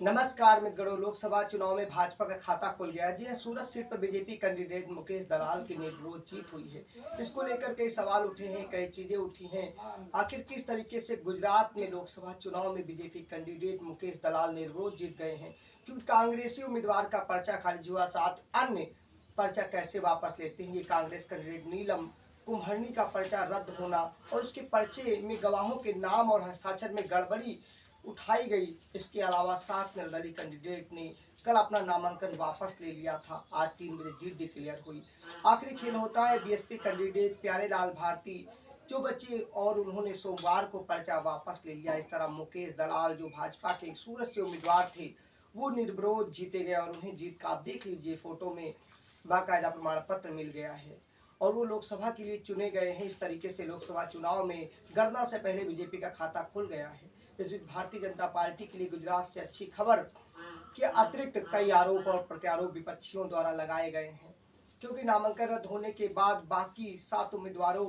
नमस्कार मित्रों, लोकसभा चुनाव में भाजपा का खाता खुल गया है। जी हां, सूरत सीट पर बीजेपी कैंडिडेट मुकेश दलाल की निर्विरोध जीत हुई है। इसको लेकर कई सवाल उठे हैं, कई चीजें उठी हैं। आखिर किस तरीके से गुजरात में लोकसभा चुनाव में बीजेपी कैंडिडेट मुकेश दलाल निर्विरोध जीत गए हैं, क्योंकि कांग्रेसी उम्मीदवार का पर्चा खारिज हुआ, साथ अन्य पर्चा कैसे वापस लेते हैं। ये कांग्रेस कैंडिडेट नीलम कुम्हरनी का पर्चा रद्द होना और उसके पर्चे में गवाहों के नाम और हस्ताक्षर में गड़बड़ी उठाई गई। इसके अलावा 7 निर्दलीय कैंडिडेट ने कल अपना नामांकन वापस ले लिया था। आज 3 बजे जीत डिक्लेयर हुई। आखिरी खेल होता है बीएसपी कैंडिडेट प्यारेलाल भारती जो बचे और उन्होंने सोमवार को पर्चा वापस ले लिया। इस तरह मुकेश दलाल जो भाजपा के सूरत से उम्मीदवार थे, वो निर्विरोध जीते गए और उन्हें जीत का आप देख लीजिए, फोटो में बाकायदा प्रमाण पत्र मिल गया है और वो लोकसभा के लिए चुने गए हैं। इस तरीके से लोकसभा चुनाव में गणना से पहले बीजेपी का खाता खुल गया है। इस बीच भारतीय जनता पार्टी के लिए गुजरात से अच्छी खबर के अतिरिक्त कई आरोप और प्रत्यारोप विपक्षियों द्वारा लगाए गए हैं, क्योंकि नामांकन रद्द होने के बाद बाकी 7 उम्मीदवारों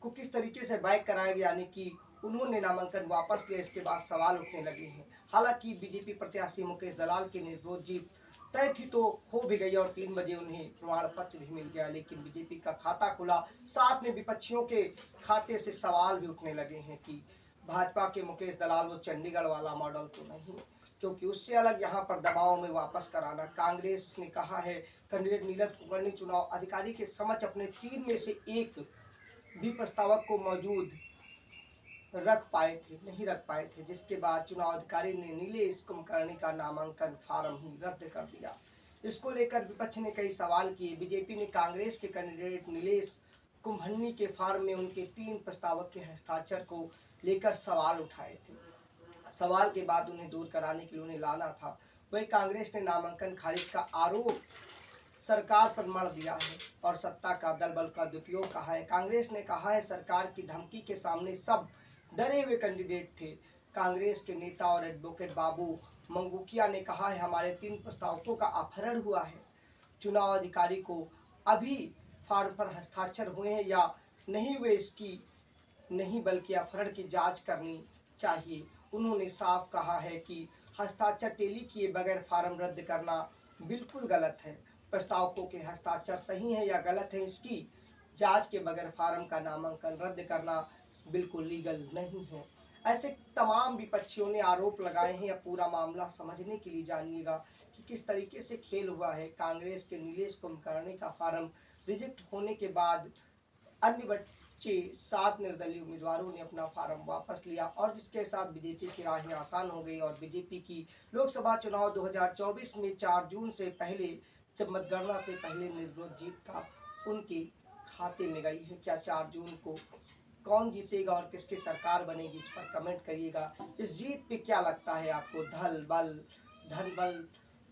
को किस तरीके से बैक कराया गया, यानी कि उन्होंने नामांकन वापस लिया, इसके बाद सवाल उठने लगे हैं। हालांकि बीजेपी प्रत्याशी मुकेश दलाल की निर्विरोध जीत तय थी तो हो भी गई और 3 बजे उन्हें प्रमाण पत्र भी मिल गया, लेकिन बीजेपी का खाता खुला, साथ में विपक्षियों के खाते से सवाल भी उठने लगे हैं कि भाजपा के मुकेश दलाल वो चंडीगढ़ वाला मॉडल तो नहीं, क्योंकि उससे अलग यहाँ पर दबाव में वापस कराना। कांग्रेस ने कहा है कैंडिडेट नीलम कुम्हरनी चुनाव अधिकारी के समक्ष अपने 3 में से एक भी प्रस्तावक को मौजूद नहीं रख पाए थे, जिसके बाद चुनाव अधिकारी ने नीलेश कुम्हरनी का नामांकन फार्म ही रद्द कर दिया। इसको लेकर विपक्ष ने कई सवाल किए। बीजेपी ने कांग्रेस के कैंडिडेट नीलेश कुम्हरनी के फार्म में उनके 3 प्रस्तावक के हस्ताक्षर को लेकर सवाल उठाए थे। सवाल के बाद उन्हें दूर कराने के लिए उन्हें लाना था। वही कांग्रेस ने नामांकन खारिज का आरोप सरकार पर मढ़ दिया है और सत्ता का दल बल का दुरुपयोग कहा है। कांग्रेस ने कहा है सरकार की धमकी के सामने सब डरे हुए कैंडिडेट थे। कांग्रेस के नेता और एडवोकेट बाबू मंगूकिया ने कहा है हमारे 3 प्रस्तावकों का अपहरण हुआ है। चुनाव अधिकारी को अभी फार्म पर हस्ताक्षर हुए हैं या नहीं हुए इसकी नहीं बल्कि अपहरण की जांच करनी चाहिए। उन्होंने साफ कहा है कि हस्ताक्षर टेली किए बगैर फार्म रद्द करना बिल्कुल गलत है। प्रस्तावकों के हस्ताक्षर सही है या गलत है, इसकी जांच के बगैर फार्म का नामांकन रद्द करना बिल्कुल लीगल नहीं है। ऐसे तमाम विपक्षियों ने आरोप लगाए हैं। अब पूरा मामला समझने के लिए जानिएगा कि किस तरीके से खेल हुआ है। कांग्रेस के नीलेश कुम्हरनी का फार्म रिजेक्ट होने के बाद अन्य बच्चे 7 निर्दलीय उम्मीदवारों ने अपना फार्म वापस लिया और जिसके साथ बीजेपी की राहें आसान हो गई और बीजेपी की लोकसभा चुनाव 2024 में 4 जून से पहले, जब मतगणना से पहले निर्विरोध जीत का उनके खाते में गई है। क्या 4 जून को कौन जीतेगा और किसकी सरकार बनेगी, इस पर कमेंट करिएगा। इस जीत पे क्या लगता है आपको, धन बल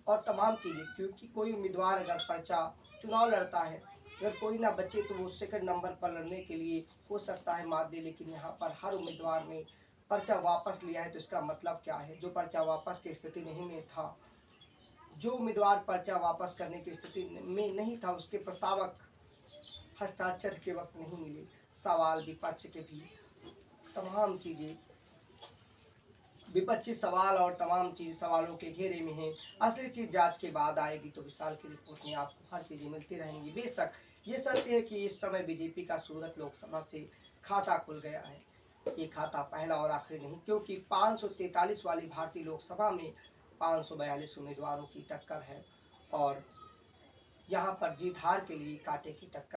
और तमाम चीज़ें, क्योंकि कोई उम्मीदवार अगर पर्चा चुनाव लड़ता है, अगर कोई ना बचे तो वो सेकंड नंबर पर लड़ने के लिए हो सकता है मात दे, लेकिन यहाँ पर हर उम्मीदवार ने पर्चा वापस लिया है। तो इसका मतलब क्या है, जो पर्चा वापस की स्थिति नहीं में था, जो उम्मीदवार पर्चा वापस करने की स्थिति में नहीं था, उसके प्रस्तावक हस्ताक्षर के वक्त नहीं मिले। सवाल विपक्ष के भी तमाम चीज़ें, विपक्षी सवाल और तमाम चीज़ सवालों के घेरे में है। असली चीज़ जांच के बाद आएगी तो विशाल की रिपोर्ट में आपको हर चीज़ें मिलती रहेंगी। बेशक ये सत्य है कि इस समय बीजेपी का सूरत लोकसभा से खाता खुल गया है। ये खाता पहला और आखिरी नहीं, क्योंकि 543 वाली भारतीय लोकसभा में 542 उम्मीदवारों की टक्कर है और यहाँ पर जीत हार के लिए कांटे की टक्कर